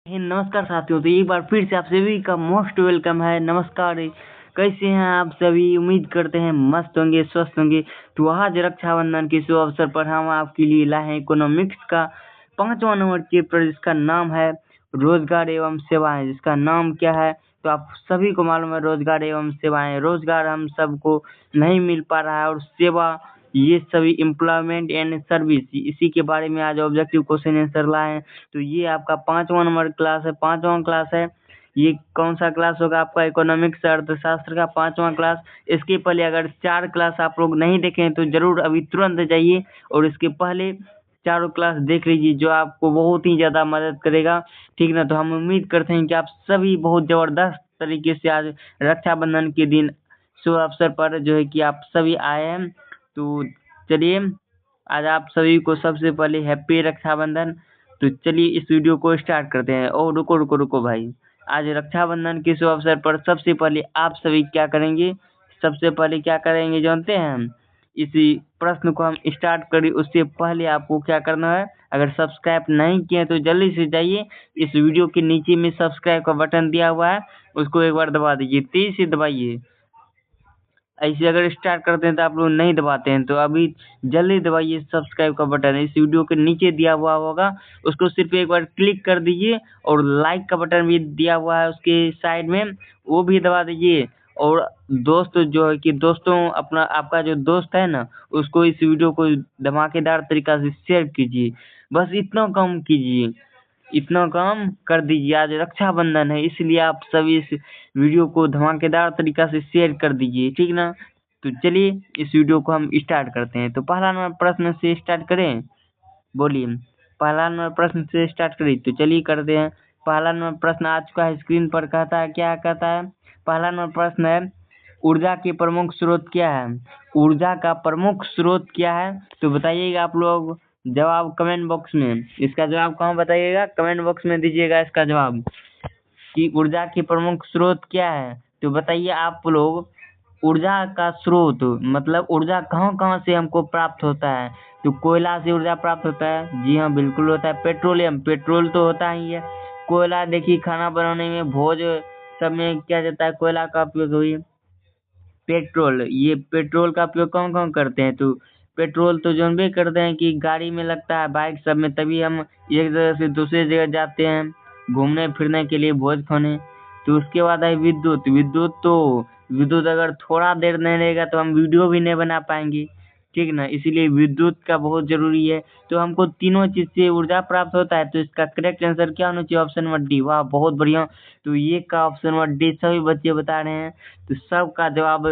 नमस्कार साथियों, तो एक बार फिर से आप सभी का मोस्ट वेलकम है। नमस्कार, कैसे हैं आप सभी? उम्मीद करते हैं मस्त होंगे, स्वस्थ होंगे। तो आज रक्षाबंधन के शुभ अवसर पर हम आपके लिए लाए हैं इकोनॉमिक्स का 5वां नंबर चैप्टर, जिसका नाम है रोजगार एवं सेवाएं। जिसका नाम क्या है तो आप सभी को मालूम है, रोजगार एवं सेवाएं। रोजगार हम सबको नहीं मिल पा रहा है और सेवा, ये सभी एम्प्लॉयमेंट एंड सर्विस, इसी के बारे में आज ऑब्जेक्टिव क्वेश्चन आंसर लाए हैं। तो ये आपका 5वां नंबर क्लास है, 5वां क्लास है। ये कौन सा क्लास होगा आपका? इकोनॉमिक्स अर्थशास्त्र का 5वां क्लास। इसके पहले अगर 4 क्लास आप लोग नहीं देखे हैं तो जरूर अभी तुरंत जाइए और इसके पहले चारों क्लास देख लीजिए, जो आपको बहुत ही ज़्यादा मदद करेगा। ठीक ना? तो हम उम्मीद करते हैं कि आप सभी बहुत ज़बरदस्त तरीके से आज रक्षाबंधन के दिन शुभ अवसर पर जो है कि आप सभी आए हैं। तो चलिए, आज आप सभी को सबसे पहले हैप्पी रक्षाबंधन। तो चलिए इस वीडियो को स्टार्ट करते हैं। और रुको रुको रुको भाई, आज रक्षाबंधन के शुभ अवसर पर सबसे पहले आप सभी क्या करेंगे? सबसे पहले क्या करेंगे जानते हैं हम? इसी प्रश्न को हम स्टार्ट करें उससे पहले आपको क्या करना है? अगर सब्सक्राइब नहीं किए तो जल्दी से जाइए, इस वीडियो के नीचे में सब्सक्राइब का बटन दिया हुआ है, उसको एक बार दबा दीजिए, तेज से दबाइए। ऐसे अगर स्टार्ट करते हैं तो आप लोग नहीं दबाते हैं, तो अभी जल्दी दबाइए सब्सक्राइब का बटन, इस वीडियो के नीचे दिया हुआ होगा, उसको सिर्फ एक बार क्लिक कर दीजिए। और लाइक का बटन भी दिया हुआ है उसके साइड में, वो भी दबा दीजिए। और दोस्त जो है कि दोस्तों, अपना आपका जो दोस्त है ना, उसको इस वीडियो को धमाकेदार तरीका से शेयर कीजिए। बस इतना काम कीजिए, इतना काम कर दीजिए। आज रक्षाबंधन है, इसलिए आप सभी इस वीडियो को धमाकेदार तरीका से शेयर कर दीजिए, ठीक ना? तो चलिए इस वीडियो को हम स्टार्ट करते हैं। तो पहला नंबर प्रश्न से स्टार्ट करें, बोलिए। पहला नंबर प्रश्न से स्टार्ट करिए, तो चलिए करते हैं। पहला नंबर प्रश्न आ चुका है स्क्रीन पर। कहता है, क्या कहता है? पहला नंबर प्रश्न है, ऊर्जा के प्रमुख स्रोत क्या है? ऊर्जा का प्रमुख स्रोत क्या है? तो बताइएगा आप लोग जवाब कमेंट बॉक्स में। इसका जवाब कहाँ बताइएगा? कमेंट बॉक्स में दीजिएगा इसका जवाब, कि ऊर्जा की प्रमुख स्रोत क्या है। तो बताइए आप लोग, ऊर्जा का स्रोत मतलब ऊर्जा कहाँ कहाँ से हमको प्राप्त होता है? तो कोयला से ऊर्जा प्राप्त होता है, जी हाँ बिल्कुल होता है। पेट्रोलियम, पेट्रोल तो होता ही है। कोयला देखिए, खाना बनाने में, भोज सब में क्या जाता है? कोयला का उपयोग हुई। पेट्रोल, ये पेट्रोल का उपयोग कौन कौन करते हैं? तो पेट्रोल तो जानबे करते हैं कि गाड़ी में लगता है, बाइक सब में, तभी हम एक जगह से दूसरी जगह जाते हैं घूमने फिरने के लिए, भोज खाने। तो उसके बाद है विद्युत। विद्युत अगर थोड़ा देर नहीं रहेगा तो हम वीडियो भी नहीं बना पाएंगे, ठीक ना? इसीलिए विद्युत का बहुत जरूरी है। तो हमको तीनों चीज से ऊर्जा प्राप्त होता है। तो इसका करेक्ट आंसर क्या होना चाहिए? Option number D. वाह, बहुत बढ़िया। तो ये का ऑप्शन नंबर डी सभी बच्चे बता रहे हैं, तो सबका जवाब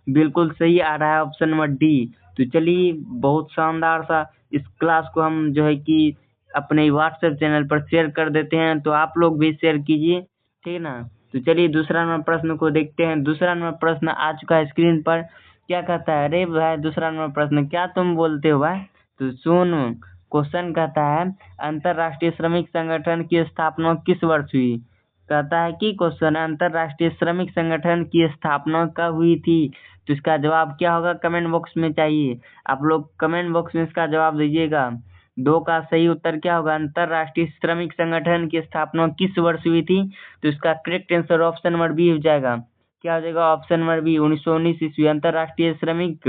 बिल्कुल सही आ रहा है, ऑप्शन नंबर डी। तो चलिए, बहुत शानदार सा इस क्लास को हम जो है कि अपने व्हाट्सएप चैनल पर शेयर कर देते हैं, तो आप लोग भी शेयर कीजिए, ठीक ना? तो चलिए दूसरा नंबर प्रश्न को देखते हैं। दूसरा नंबर प्रश्न आ चुका है स्क्रीन पर। क्या कहता है? अरे भाई, दूसरा नंबर प्रश्न क्या तुम बोलते हो भाई? तो सुन, क्वेश्चन कहता है, अंतरराष्ट्रीय श्रमिक संगठन की स्थापना किस वर्ष हुई? कहता है कि क्वेश्चन, अंतरराष्ट्रीय श्रमिक संगठन की स्थापना कब हुई थी? तो इसका जवाब क्या होगा? कमेंट बॉक्स में चाहिए, आप लोग कमेंट बॉक्स में इसका जवाब दीजिएगा। दो का सही उत्तर क्या होगा? अंतरराष्ट्रीय श्रमिक संगठन की स्थापना किस वर्ष हुई थी? तो इसका correct answer option number B हो जाएगा। क्या हो जाएगा? ऑप्शन नंबर बी, 1919 ईस्वी। अंतरराष्ट्रीय श्रमिक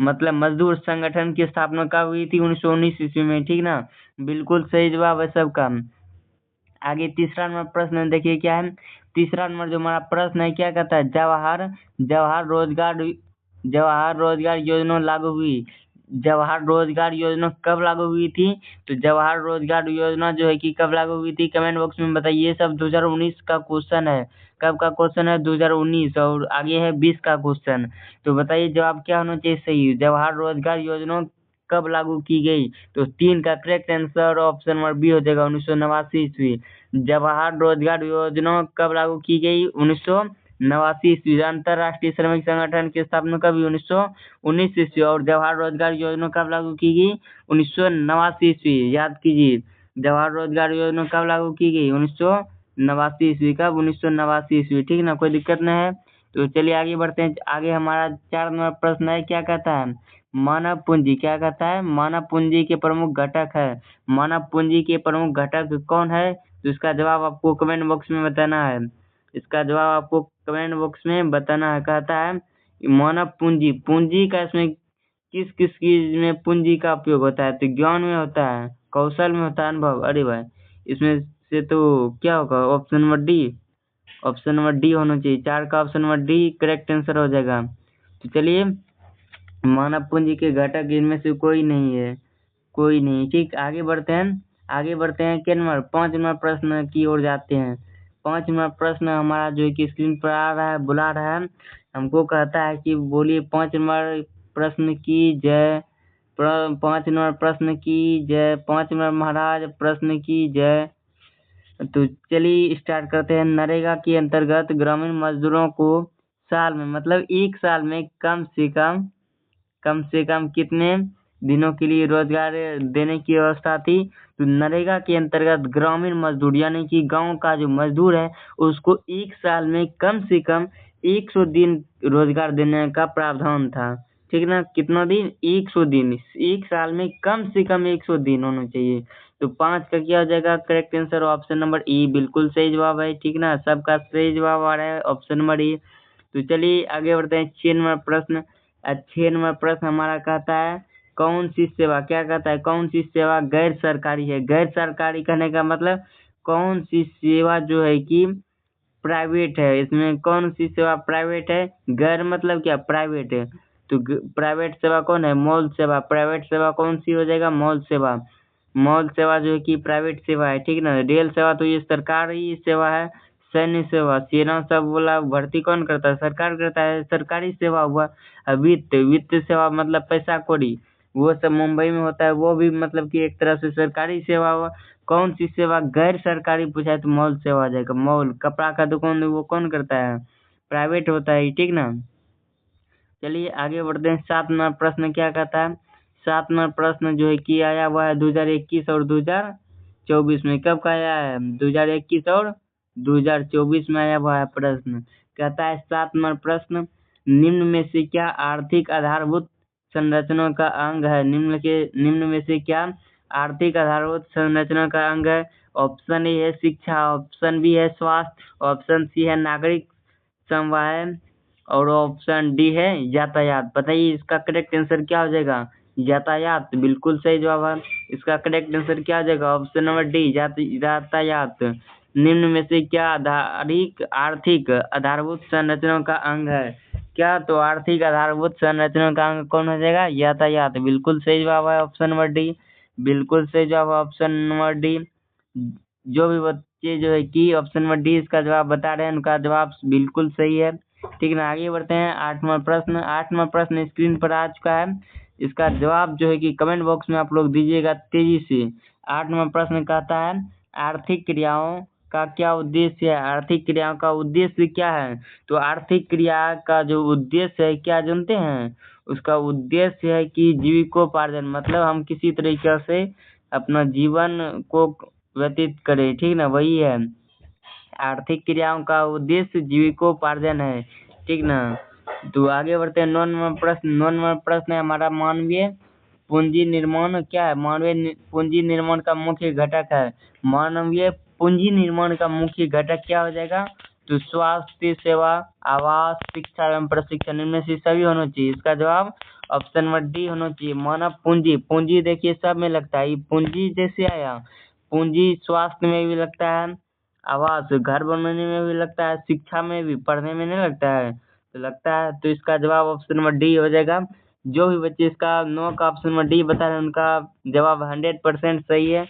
मतलब मजदूर संगठन की स्थापना कब हुई थी? 1919 ईस्वी में, ठीक ना? बिल्कुल सही जवाब है सबका। आगे तीसरा नंबर प्रश्न देखिए क्या है। तीसरा नंबर जो हमारा प्रश्न है, क्या कहता है? जवाहर रोजगार योजना लागू हुई। जवाहर रोजगार योजना कब लागू हुई थी? तो जवाहर रोजगार योजना जो है कि कब लागू हुई थी? कमेंट बॉक्स में बताइए। ये सब 2019 का क्वेश्चन है। कब का क्वेश्चन है? 2019। और आगे है 20 का क्वेश्चन। तो बताइए जवाब क्या होना चाहिए सही? जवाहर रोजगार योजना कब लागू की गई? तो 3 का correct answer option number B हो जाएगा, 1989 ईस्वी। जवाहर रोजगार योजना कब लागू की गई? 1989 ईस्वी। अंतरराष्ट्रीय श्रमिक संगठन की स्थापना कब हुई? 1919 ईस्वी। और जवाहर रोजगार योजना कब लागू की गई? 1989 ईस्वी। याद कीजिए, जवाहर रोजगार योजना कब लागू की गई? 1989 ईस्वी। कब? 1989 ईस्वी, ठीक ना? कोई दिक्कत नहीं है। तो चलिए आगे बढ़ते हैं। आगे हमारा 4 नंबर प्रश्न है। क्या कहता है? मानव पूंजी। क्या कहता है? मानव पूंजी के प्रमुख घटक है। मानव पूंजी के प्रमुख घटक कौन है? तो इसका जवाब आपको कमेंट बॉक्स में बताना है। इसका जवाब आपको कमेंट बॉक्स में बताना है। कहता है मानव पूंजी, पूंजी का इसमें किस किस चीज में पूंजी का उपयोग होता है? तो ज्ञान में होता है, कौशल में होता है, अनुभव। अरे भाई इसमें से तो क्या होगा? Option number D, option number D होना चाहिए। 4 का option number D correct answer हो जाएगा। तो चलिए, मानव पूंजी के घटक इनमें से कोई नहीं है, कोई नहीं। ठीक, आगे बढ़ते हैं, आगे बढ़ते हैं। क्या नंबर 5 नंबर प्रश्न की ओर जाते हैं। 5 नंबर प्रश्न हमारा जो है कि स्क्रीन पर आ रहा है, बुला रहा है, हमको कहता है कि बोलिए 5 नंबर प्रश्न की जय, 5 नंबर प्रश्न की जय, 5 नंबर महाराज प्रश्न की जय। तो चलिए स्टार्ट करते हैं। नरेगा के अंतर्गत ग्रामीण मजदूरों को साल में, मतलब एक साल में कम से कम कितने दिनों के लिए रोजगार देने की व्यवस्था थी? तो नरेगा के अंतर्गत ग्रामीण मजदूर यानी कि गांव का जो मजदूर है उसको एक साल में कम से कम 100 दिन रोजगार देने का प्रावधान था। ठीक ना? कितना दिन? 100 दिन। एक साल में कम से कम 100 दिन होना चाहिए। तो 5 का क्या हो जाएगा करेक्ट आंसर? ऑप्शन नंबर ई बिल्कुल सही जवाब है। ठीक ना? सबका सही जवाब आ रहा है ऑप्शन नंबर ई। तो चलिए आगे बढ़ते हैं। 6 नंबर प्रश्न। 6 नंबर प्रश्न हमारा कहता है कौन सी सेवा, क्या कहता है, कौन सी सेवा गैर सरकारी है? गैर सरकारी कहने का मतलब कौन सी सेवा जो है कि प्राइवेट है। इसमें कौन सी सेवा प्राइवेट है? गैर मतलब क्या? प्राइवेट है। तो प्राइवेट सेवा कौन है? मॉल सेवा। प्राइवेट सेवा कौन सी हो जाएगा? मॉल सेवा। मॉल सेवा जो है कि प्राइवेट सेवा है। ठीक ना? रेल सेवा तो ये सरकारी सेवा है। सैन्य सेवा, सेना सब बोला भर्ती कौन करता है? सरकार करता है, सरकारी सेवा हुआ। वित्त, वित्त सेवा मतलब पैसा कौड़ी, वो सब मुंबई में होता है, वो भी मतलब कि एक तरह से सरकारी सेवा हुआ। कौन सी सेवा गैर सरकारी पूछा है तो मॉल सेवा आ जाएगा। मॉल, कपड़ा का दुकान वो कौन करता है? प्राइवेट होता है। ठीक ना? चलिए आगे बढ़ते हैं। 7 नंबर प्रश्न क्या कहता है? 7 नंबर प्रश्न जो है कि आया हुआ है 2021 और 2024 में। कब का आया है? 2021 और 2024 में आया हुआ है प्रश्न। कहता है 7 नंबर प्रश्न, निम्न में से क्या आर्थिक आधारभूत संरचना का अंग है? निम्न में से क्या आर्थिक आधारभूत संरचना का अंग है? ऑप्शन ए है शिक्षा, ऑप्शन बी है स्वास्थ्य, ऑप्शन सी है नागरिक समवाय और ऑप्शन डी है यातायात। बताइए इसका करेक्ट आंसर क्या हो जाएगा? यातायात बिल्कुल सही जवाब है। इसका करेक्ट आंसर क्या हो जाएगा? ऑप्शन नंबर डी यातायात। निम्न में से क्या आर्थिक आधारभूत संरचना का अंग है? क्या? तो आर्थिक आधारभूत संरचना का अंग कौन हो जाएगा? यातायात। बिल्कुल सही जवाब है ऑप्शन नंबर डी। बिल्कुल सही जवाब है ऑप्शन नंबर डी। जो भी बच्चे जो है कि ऑप्शन नंबर डी इसका जवाब बता रहे हैं उनका जवाब बिल्कुल सही है। ठीक ना? आगे बढ़ते हैं। 8 नंबर प्रश्न। 8 नंबर प्रश्न स्क्रीन पर आ चुका है। इसका जवाब जो है कि कमेंट बॉक्स में आप लोग दीजिएगा तेजी से। 8 नंबर प्रश्न कहता है आर्थिक क्रियाओं का क्या उद्देश्य है? आर्थिक क्रियाओं का उद्देश्य क्या है? तो आर्थिक क्रिया का जो उद्देश्य है क्या जानते हैं? उसका उद्देश्य है कि जीविकोपार्जन, मतलब हम किसी तरीके से अपना जीवन को व्यतीत करें। ठीक ना? वही है आर्थिक क्रियाओं का उद्देश्य जीविकोपार्जन है। ठीक ना? तो आगे बढ़ते हैं। 9 नंबर प्रश्न। 9 नंबर प्रश्न है हमारा मानवीय पूंजी निर्माण क्या है? मानवीय पूंजी निर्माण का मुख्य घटक है। मानवीय पूंजी निर्माण का मुख्य घटक क्या हो जाएगा? तो स्वास्थ्य सेवा, आवास, शिक्षा एवं प्रशिक्षण, इनमें से सभी होना चाहिए। इसका जवाब ऑप्शन नंबर डी होना चाहिए। मानव पूंजी, पूंजी देखिए सब में लगता है। ये पूंजी जैसे आया, पूंजी स्वास्थ्य में भी लगता है, आवास घर बनाने में भी लगता है, शिक्षा में भी, पढ़ने में नहीं लगता है? तो लगता है। तो इसका जवाब ऑप्शन नंबर डी हो जाएगा। जो भी बच्चे इसका 9 का ऑप्शन नंबर डी बता रहे हैं उनका जवाब 100% सही है।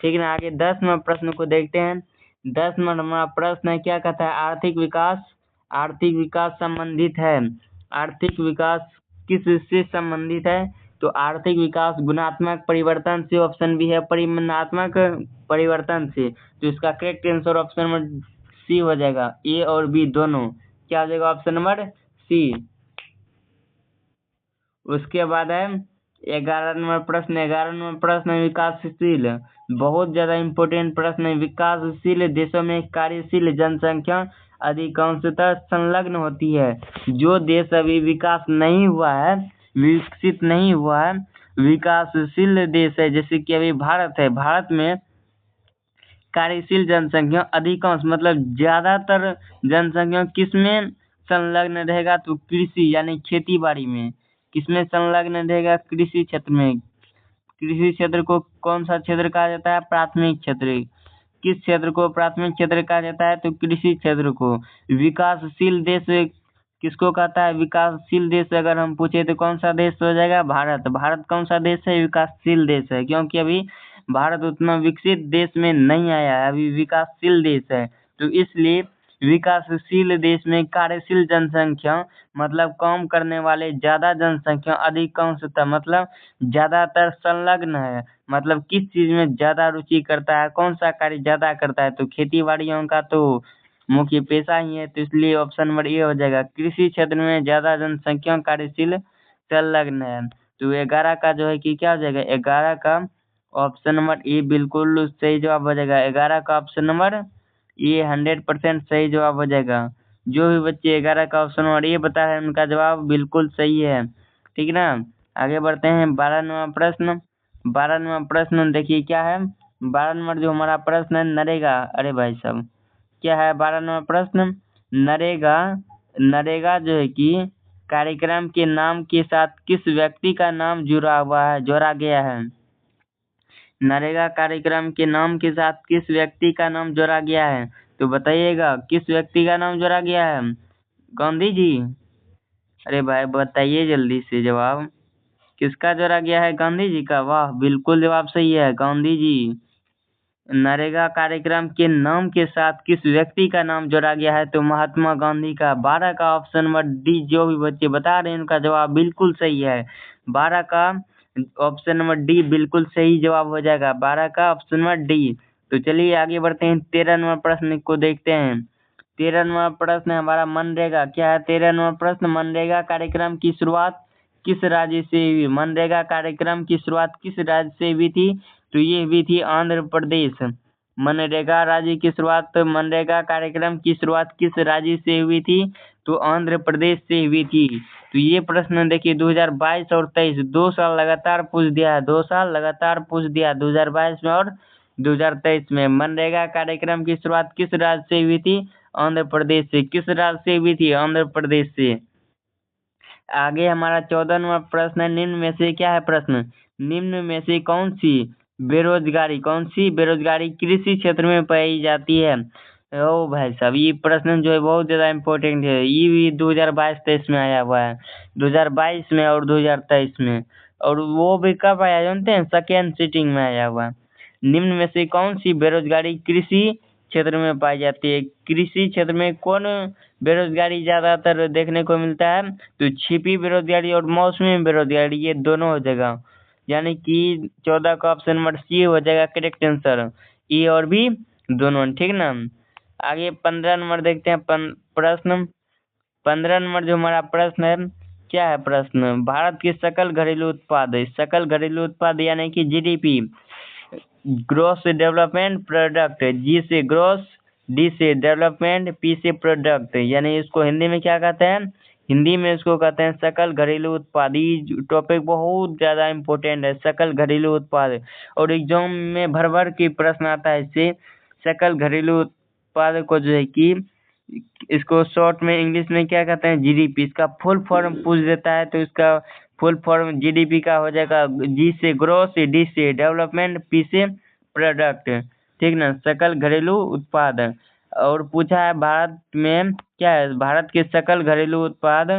ठीक है ना? आगे 10 नंबर प्रश्न को देखते हैं। 10 नंबर हमारा प्रश्न है क्या कहता है? आर्थिक विकास संबंधित है। आर्थिक विकास किस से संबंधित है? तो आर्थिक विकास गुणात्मक परिवर्तन से, ऑप्शन बी है परिमाणात्मक परिवर्तन से। तो इसका correct answer option number C हो जाएगा। ए और बी दोनों क्या हो जाएगा? Option number C. उसके बाद है 11 नंबर प्रश्न। 11 नंबर प्रश्न है विकासशील, बहुत ज्यादा इम्पोर्टेंट प्रश्न है। विकासशील देशों में कार्यशील जनसंख्या अधिकांशतः संलग्न होती है। जो देश अभी विकास नहीं हुआ है, विकसित नहीं हुआ है, विकासशील देश है, जैसे कि अभी भारत है। भारत में कार्यशील जनसंख्या अधिकांश मतलब ज्यादातर जनसंख्या किसमें संलग्न रहेगा? तो कृषि यानी खेती बाड़ी में। किसमें संलग्न रहेगा? कृषि क्षेत्र में। कृषि क्षेत्र को कौन सा क्षेत्र कहा जाता है? प्राथमिक क्षेत्र। किस क्षेत्र को प्राथमिक क्षेत्र कहा जाता है? तो कृषि क्षेत्र को। विकासशील देश किसको कहता है? विकासशील देश अगर हम पूछे तो कौन सा देश हो जाएगा? भारत। भारत कौन सा देश है? विकासशील देश है, क्योंकि अभी भारत उतना विकसित देश में नहीं आया है, अभी विकासशील देश है। तो इसलिए विकासशील देश में कार्यशील जनसंख्या मतलब काम करने वाले ज्यादा जनसंख्या अधिकांशतः मतलब ज्यादातर संलग्न है। मतलब किस चीज में ज्यादा रुचि करता है? कौन सा कार्य ज्यादा करता है? तो खेती बाड़ियों का तो मुख्य पेशा ही है, तो इसलिए ऑप्शन नंबर ए हो जाएगा। कृषि क्षेत्र में ज्यादा जनसंख्या कार्यशील संलग्न है। तो 11 का जो है कि क्या हो जाएगा? 11 का ऑप्शन नंबर ए बिल्कुल सही जवाब हो जाएगा। 11 का ऑप्शन नंबर ये 100% सही जवाब हो जाएगा। जो भी बच्चे 11 का ऑप्शन नंबर ए बता रहे हैं उनका जवाब बिल्कुल सही है, ठीक ना। आगे बढ़ते हैं 12वां प्रश्न। 12वां प्रश्न देखिए क्या है। 12 नंबर जो हमारा प्रश्न है नरेगा, अरे भाई साहब क्या है 12वां प्रश्न? नरेगा। नरेगा जो है कि कार्यक्रम के नाम के साथ किस व्यक्ति का नाम जोड़ा गया है? नरेगा कार्यक्रम के नाम के साथ किस व्यक्ति का नाम जोड़ा गया है? तो बताइएगा किस व्यक्ति का नाम जोड़ा गया है? गांधी जी? अरे भाई बताइए जल्दी से जवाब। किसका जोड़ा गया है? गांधी जी का। वाह, बिल्कुल जवाब सही है, गांधी जी। नरेगा कार्यक्रम के नाम के साथ किस व्यक्ति का नाम जोड़ा गया है? तो महात्मा गांधी का। 12 का ऑप्शन नंबर डी जो भी बच्चे बता रहे हैं उनका जवाब बिल्कुल सही है। 12 का ऑप्शन नंबर डी बिल्कुल सही जवाब हो जाएगा। 12 का ऑप्शन नंबर डी। तो चलिए आगे बढ़ते हैं 13वां प्रश्न को देखते हैं। 13वां प्रश्न हमारा मनरेगा। क्या है 13वां प्रश्न? मनरेगा कार्यक्रम की शुरुआत किस राज्य से हुई? मनरेगा कार्यक्रम की शुरुआत किस राज्य से हुई थी? तो ये हुई थी आंध्र प्रदेश। मनरेगा राज्य की शुरुआत मनरेगा कार्यक्रम की शुरुआत किस राज्य से हुई थी? तो आंध्र प्रदेश से हुई थी। तो ये प्रश्न देखिए 2022 और 23 2 साल लगातार पूछ दिया है। 2 साल लगातार पूछ दिया 2022 में और 2023 में। मनरेगा कार्यक्रम की शुरुआत किस राज्य से हुई थी? आंध्र प्रदेश से। किस राज्य से हुई थी? आंध्र प्रदेश से। आगे हमारा 14वां प्रश्न है। निम्न में से क्या है प्रश्न? निम्न में से कौन सी बेरोजगारी कृषि क्षेत्र में पाई जाती है? ओ भाई साहब ये प्रश्न जो है बहुत ज्यादा इम्पोर्टेंट है। ये भी 2022-23 में आया हुआ है। 2022 में और 2023 में। और वो भी कब आया जानते हैं? सेकेंड सिटिंग में आया हुआ है। निम्न में से कौन सी बेरोजगारी कृषि क्षेत्र में पाई जाती है? कृषि क्षेत्र में कौन बेरोजगारी ज्यादातर देखने को मिलता है? तो छिपी बेरोजगारी और मौसमी बेरोजगारी, ये दोनों हो जाएगा। यानी कि 14 का ऑप्शन नंबर सी हो जाएगा करेक्ट आंसर। ए और बी दोनों, ठीक ना। आगे 15 नंबर देखते हैं प्रश्न। 15 नंबर जो हमारा प्रश्न है क्या है प्रश्न? भारत की सकल घरेलू उत्पाद यानी कि जीडीपी, ग्रोस डेवलपमेंट प्रोडक्ट, जी से ग्रोस, डी से डेवलपमेंट, पी से प्रोडक्ट, यानी इसको हिंदी में क्या कहते हैं? हिंदी में इसको कहते हैं सकल घरेलू उत्पाद। ये टॉपिक बहुत ज्यादा इम्पोर्टेंट है, सकल घरेलू उत्पाद। और एग्जाम में भर भर के प्रश्न आता है इससे। सकल घरेलू उत्पाद को जो है कि इसको शॉर्ट में इंग्लिश में क्या कहते हैं? जीडीपी। इसका फुल फॉर्म पूछ देता है तो इसका फुल फॉर्म जीडीपी का हो जाएगा जी से ग्रोस, डी से डेवलपमेंट, पी से प्रोडक्ट, ठीक ना। सकल घरेलू उत्पाद। और पूछा है भारत में क्या है? भारत के सकल घरेलू उत्पाद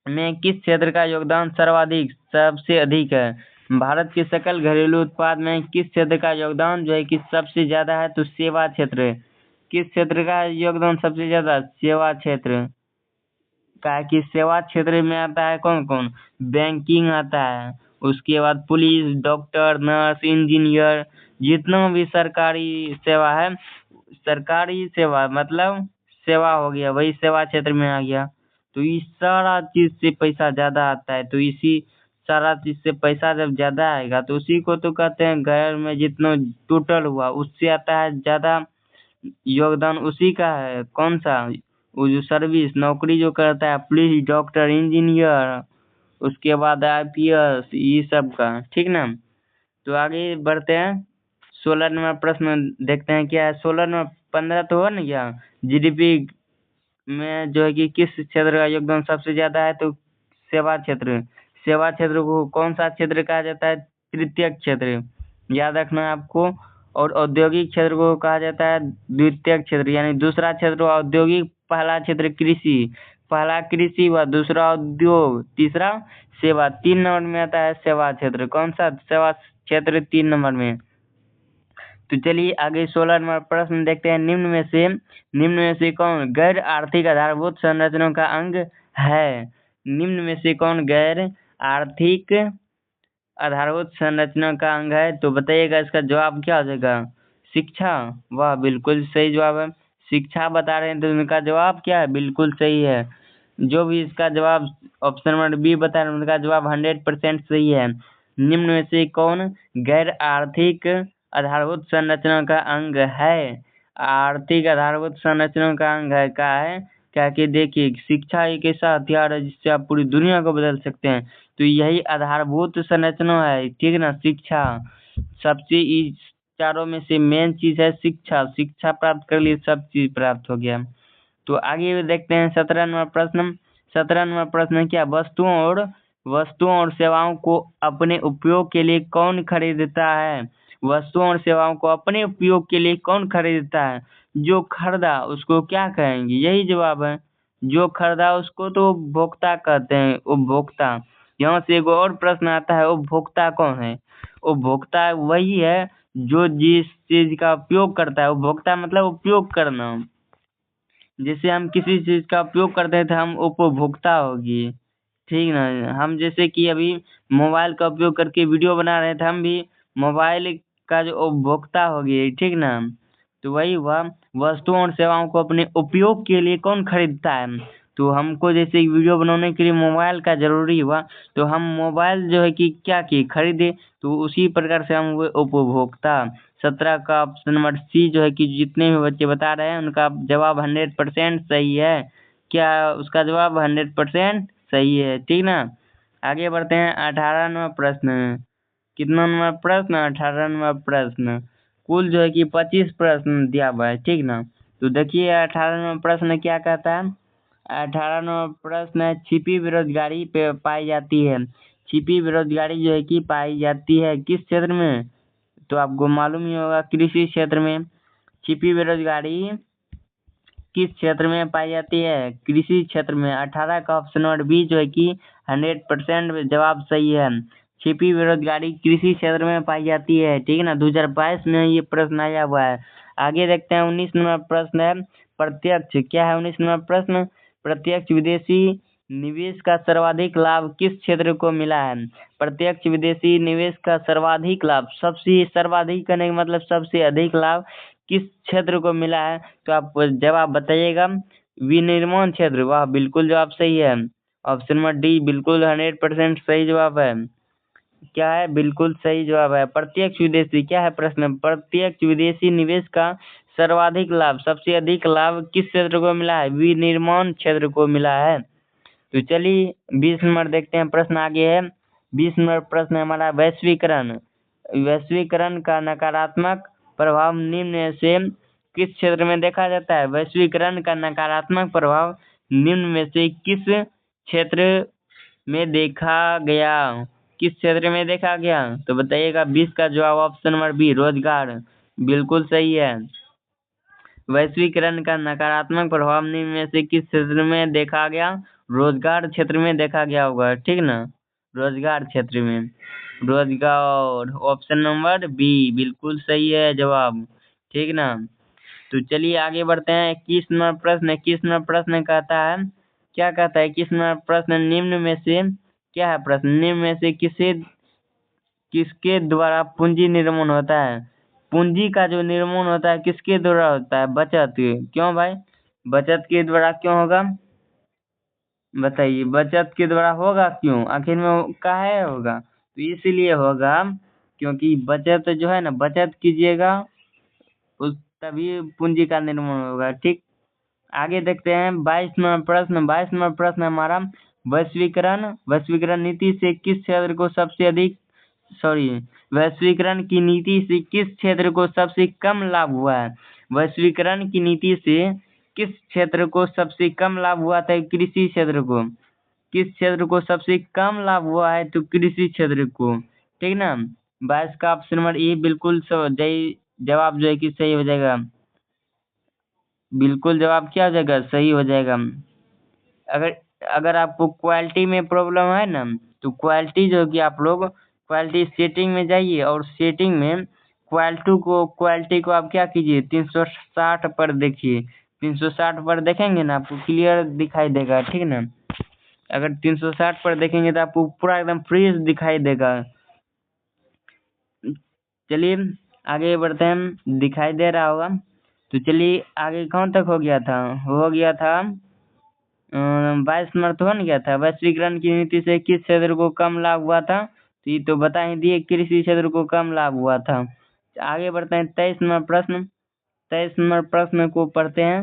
में किस क्षेत्र का योगदान सबसे अधिक है? भारत के सकल घरेलू उत्पाद में किस क्षेत्र का योगदान जो है कि सबसे ज्यादा है? तो सेवा क्षेत्र। किस क्षेत्र का योगदान सबसे ज्यादा? सेवा क्षेत्र का। कि सेवा क्षेत्र में आता है कौन कौन? बैंकिंग आता है, उसके बाद पुलिस, डॉक्टर, नर्स, इंजीनियर, जितना भी सरकारी सेवा है, सरकारी सेवा मतलब सेवा हो गया, वही सेवा क्षेत्र में आ गया। तो इस सारा चीज से पैसा ज्यादा आता है। तो इसी सारा चीज से पैसा जब ज्यादा आएगा तो उसी को तो कहते हैं घर में जितना टोटल हुआ उससे आता है ज्यादा योगदान, उसी का है। कौन सा? वो जो सर्विस नौकरी जो करता है, पुलिस, डॉक्टर, इंजीनियर, उसके बाद आईपीएस, ये सब का, ठीक ना। तो आगे बढ़ते हैं 16 नंबर प्रश्न देखते हैं क्या है। 16 नंबर 15 तो हो ना क्या, जीडीपी में जो है कि किस क्षेत्र का योगदान सबसे ज्यादा है, तो सेवा क्षेत्र। सेवा क्षेत्र को कौन सा क्षेत्र कहा जाता है, तृतीय क्षेत्र, याद रखना है आपको। और औद्योगिक क्षेत्र को कहा जाता है द्वितीय क्षेत्र, यानी दूसरा क्षेत्र औद्योगिक, पहला क्षेत्र कृषि, पहला कृषि व दूसरा उद्योग, तीसरा सेवा। 3 नंबर में आता है सेवा क्षेत्र। कौन सा सेवा क्षेत्र 3 नंबर में। तो चलिए आगे 16 नंबर प्रश्न देखते हैं। निम्न में से कौन गैर आर्थिक आधारभूत संरचनाओं का अंग है। निम्न में से कौन गैर आर्थिक आधारभूत संरचना का अंग है, तो बताइएगा इसका जवाब क्या हो जाएगा, शिक्षा। वाह, बिल्कुल सही जवाब है। शिक्षा बता रहे हैं तो इनका जवाब क्या है, बिल्कुल सही है। जो भी इसका जवाब ऑप्शन नंबर बी बता रहे हैं उनका जवाब 100% सही है। निम्न में से कौन गैर आर्थिक आधारभूत संरचना का अंग है। आर्थिक आधारभूत संरचना का अंग है क्या है, क्या कि देखिए शिक्षा एक ऐसा हथियार है जिससे आप पूरी दुनिया को बदल सकते हैं। तो यही आधारभूत संरचना है, ठीक है ना। शिक्षा सबसे, इस चारों में से मेन चीज है शिक्षा। शिक्षा प्राप्त कर लिए सब चीज प्राप्त हो गया। तो आगे देखते हैं 17 नंबर प्रश्न। 17 नंबर प्रश्न है क्या, वस्तुओं और सेवाओं को अपने उपयोग के लिए कौन खरीदता है। वस्तुओं और सेवाओं को अपने उपयोग के लिए कौन खरीदता है। जो खरीदा उसको क्या कहेंगे, यही जवाब है। जो खरीदा उसको तो उपभोक्ता कहते हैं, उपभोक्ता। यहाँ से एक और प्रश्न आता है, उपभोक्ता कौन है। उपभोक्ता वही है जो जिस चीज का उपयोग करता है। उपभोक्ता मतलब उपयोग करना। जैसे हम किसी चीज का उपयोग करते हैं तो हम उपभोक्ता होगी, ठीक ना। हम जैसे कि अभी मोबाइल का उपयोग करके वीडियो बना रहे थे, हम भी मोबाइल का जो उपभोक्ता होगी, ठीक ना। तो वही हुआ, वस्तुओं और सेवाओं को अपने उपयोग के लिए कौन खरीदता है। तो हमको जैसे वीडियो बनाने के लिए मोबाइल का जरूरी हुआ, तो हम मोबाइल जो है कि क्या की खरीदे, तो उसी प्रकार से हम हुए उपभोक्ता। 17 का ऑप्शन नंबर सी जो है कि जितने भी बच्चे बता रहे हैं उनका जवाब 100% सही है। क्या उसका जवाब 100% सही है, ठीक ना। आगे बढ़ते हैं 18 नंबर प्रश्न। कितना नंबर प्रश्न, 18 नंबर प्रश्न। कुल जो है कि 25 प्रश्न दिया हुआ है, ठीक ना। तो देखिए 18 नंबर प्रश्न क्या कहता है। 18 नंबर प्रश्न है, छिपी बेरोजगारी पे पाई जाती है। छिपी बेरोजगारी जो है कि पाई जाती है किस क्षेत्र में, तो आपको मालूम ही होगा, कृषि क्षेत्र में। छिपी बेरोजगारी किस क्षेत्र में पाई जाती है, कृषि क्षेत्र में। 18 का ऑप्शन नंबर बी जो है कि 100% जवाब सही है। छिपी बेरोजगारी कृषि क्षेत्र में पाई जाती है, ठीक है ना। 2022 में ये प्रश्न आया हुआ है। आगे देखते हैं 19 नंबर प्रश्न है, प्रत्यक्ष। क्या है 19 नंबर प्रश्न, प्रत्यक्ष विदेशी निवेश का सर्वाधिक लाभ किस क्षेत्र को मिला है। प्रत्यक्ष विदेशी निवेश का सर्वाधिक लाभ, सबसे सर्वाधिक करने का मतलब सबसे अधिक लाभ किस क्षेत्र को मिला है, तो आप जवाब बताइएगा, विनिर्माण क्षेत्र। वाह, बिल्कुल जवाब सही है। ऑप्शन नंबर डी बिल्कुल 100% सही जवाब है। क्या है, बिल्कुल सही जवाब है। प्रत्यक्ष विदेशी क्या है प्रश्न, प्रत्यक्ष विदेशी निवेश का सर्वाधिक लाभ, सबसे अधिक लाभ किस क्षेत्र को मिला है, विनिर्माण क्षेत्र को मिला है। तो चलिए 20 नंबर देखते हैं प्रश्न आगे है। 20 नंबर प्रश्न है हमारा, वैश्वीकरण। वैश्वीकरण का नकारात्मक प्रभाव निम्न में से किस क्षेत्र में देखा जाता है। वैश्वीकरण का नकारात्मक प्रभाव निम्न में से किस क्षेत्र में देखा गया, किस क्षेत्र में देखा गया, तो बताइएगा। 20 का जवाब ऑप्शन नंबर बी, रोजगार, बिल्कुल सही है। वैश्वीकरण का नकारात्मक प्रभाव निम्न में से किस क्षेत्र में देखा गया, रोजगार क्षेत्र में देखा गया होगा, ठीक ना। रोजगार क्षेत्र में, रोजगार, ऑप्शन नंबर बी बिल्कुल सही है जवाब, ठीक ना। तो चलिए आगे बढ़ते हैं 21 नंबर प्रश्न। 21 नंबर प्रश्न कहता है, क्या कहता है 21 नंबर प्रश्न, निम्न में से क्या है प्रश्न, निम्न में से किसके द्वारा पूंजी निर्माण होता है। पूंजी का जो निर्माण होता है किसके द्वारा होता है, बचत। क्यों भाई, बचत के द्वारा क्यों होगा, बताइए। बचत के द्वारा होगा क्यों, आखिर में काहे होगा, तो इसीलिए होगा क्योंकि बचत जो है ना, बचत कीजिएगा उस तभी पूंजी का निर्माण होगा, ठीक। आगे देखते हैं 22 नंबर प्रश्न। 22 नंबर प्रश्न हमारा, वैश्वीकरण नीति से किस क्षेत्र को सबसे अधिक सॉरी, वैश्वीकरण की नीति से किस क्षेत्र को सबसे कम लाभ हुआ है? वैश्वीकरण की नीति से किस क्षेत्र को सबसे कम लाभ हुआ था? कृषि क्षेत्र को। किस क्षेत्र को सबसे कम लाभ हुआ है? तो कृषि क्षेत्र को। ठीक ना। 22 का ऑप्शन नंबर ए बिल्कुल जवाब जो है कि सही हो जाएगा। बिल्कुल जवाब क्या हो जाएगा? सही हो जाएगा। अगर अगर आपको क्वालिटी में प्रॉब्लम है ना, तो क्वालिटी जो कि आप लोग क्वालिटी सेटिंग में जाइए और सेटिंग में क्वालिटी को आप क्या कीजिए, 360 पर देखिए। 360 पर देखेंगे ना, आपको क्लियर दिखाई देगा। ठीक ना। अगर 360 पर देखेंगे तो आपको पूरा एकदम फ्रेश दिखाई देगा। चलिए आगे बढ़ते हैं, दिखाई दे रहा होगा। तो चलिए आगे कौन तक हो गया था? हो गया था 22 नंबर तो बन गया था। वैश्वीकरण की नीति से किस क्षेत्र को कम लाभ हुआ था? तो ये तो बता ही दिए, कृषि क्षेत्र को कम लाभ हुआ था। आगे बढ़ते हैं 23 नंबर प्रश्न। 23 नंबर प्रश्न को पढ़ते हैं।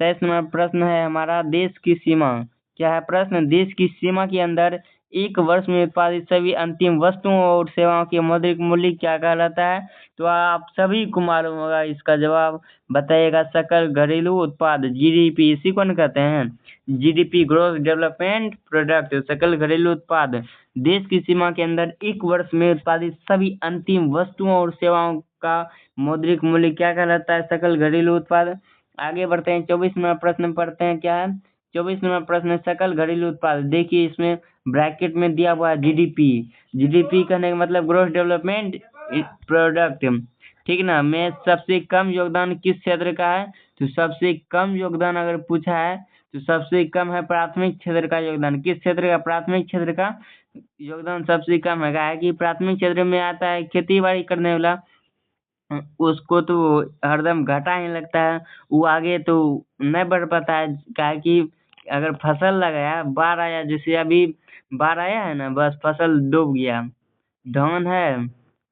23 नंबर प्रश्न है हमारा, देश की सीमा। क्या है प्रश्न? देश की सीमा के अंदर एक वर्ष में उत्पादित सभी अंतिम वस्तुओं और सेवाओं के मौद्रिक मूल्य क्या कहलाता है? तो आप सभी को मालूम होगा इसका जवाब। बताइएगा। सकल घरेलू उत्पाद, जीडीपी, इसी को न कहते हैं जीडीपी, ग्रोस डेवलपमेंट प्रोडक्ट, सकल घरेलू उत्पाद। देश की सीमा के अंदर एक वर्ष में उत्पादित सभी अंतिम वस्तुओं और सेवाओं का मौद्रिक मूल्य क्या कहलाता है? सकल घरेलू उत्पाद। आगे बढ़ते हैं, 24 नंबर प्रश्न पढ़ते हैं। क्या है 24 नंबर प्रश्न? सकल घरेलू उत्पाद। देखिए इसमें ब्रैकेट में दिया हुआ है जीडीपी। जीडीपी कहने का मतलब ग्रोस डेवलपमेंट प्रोडक्ट। ठीक ना। में सबसे कम योगदान किस क्षेत्र का है? तो सबसे कम योगदान अगर पूछा है तो सबसे कम है प्राथमिक क्षेत्र का योगदान। किस क्षेत्र का? प्राथमिक क्षेत्र का योगदान सबसे कम है कि प्राथमिक क्षेत्र में आता है खेती बाड़ी करने वाला, उसको तो हरदम घाटा ही लगता है। वो आगे तो नहीं बढ़ पाता है। क्या कि अगर फसल लगाया, बाढ़ आया, जैसे अभी बाढ़ आया है ना, बस फसल डूब गया। धान है,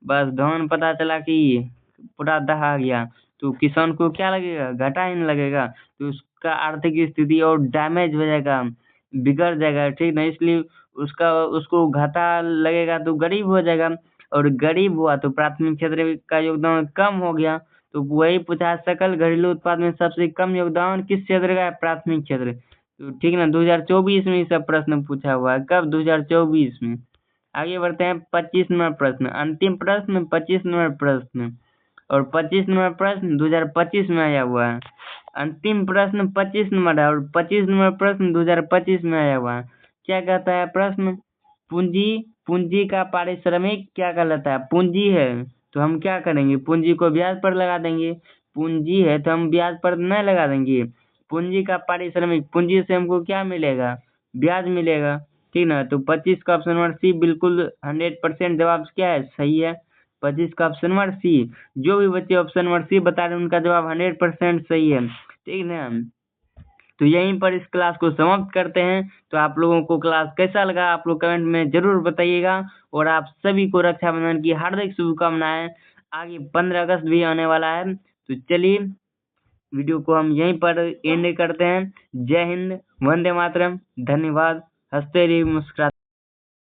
बस धान पता चला कि पूरा दहा गया, तो किसान को क्या लगेगा? घाटा ही नहीं लगेगा। तो उसका आर्थिक स्थिति और डैमेज हो जाएगा, बिगड़ जाएगा। ठीक ना। इसलिए उसको घाटा लगेगा तो गरीब हो जाएगा, और गरीब हुआ तो प्राथमिक क्षेत्र का योगदान कम हो गया। तो वही पूछा है, सकल घरेलू उत्पाद में सबसे कम योगदान किस क्षेत्र का है? प्राथमिक क्षेत्र। तो ठीक ना। 2024 में ये सब प्रश्न पूछा हुआ है। कब? 2024 में। आगे बढ़ते हैं 25 नंबर प्रश्न, अंतिम प्रश्न 25 नंबर प्रश्न। और 25 नंबर प्रश्न 2025 में आया हुआ है। अंतिम प्रश्न 25 नंबर है और 25 नंबर प्रश्न 2025 में आया हुआ है। क्या कहता है प्रश्न? पूंजी पूंजी का पारिश्रमिक क्या कहलाता है? पूंजी है तो हम क्या करेंगे? पूंजी को ब्याज पर लगा देंगे। पूंजी है तो हम ब्याज पर नहीं लगा देंगे। पूंजी का पारिश्रमिक, पूंजी से हमको क्या मिलेगा? ब्याज मिलेगा। ठीक ना। तो 25 का ऑप्शन नंबर सी बिल्कुल 100% जवाब क्या है? सही है। 25 का ऑप्शन नंबर सी। जो भी बच्चे ऑप्शन नंबर सी बता रहे हैं उनका जवाब 100% सही है। ठीक ना। तो यहीं पर इस क्लास को समाप्त करते हैं। तो आप लोगों को क्लास कैसा लगा आप लोग कमेंट में जरूर बताइएगा। और आप सभी को रक्षाबंधन की हार्दिक शुभकामनाएं। आगे 15 अगस्त भी आने वाला है। तो चलिए वीडियो को हम यहीं पर एंड करते हैं। जय हिंद, वंदे मातरम, धन्यवाद। हंसते रहिए, मुस्कुराते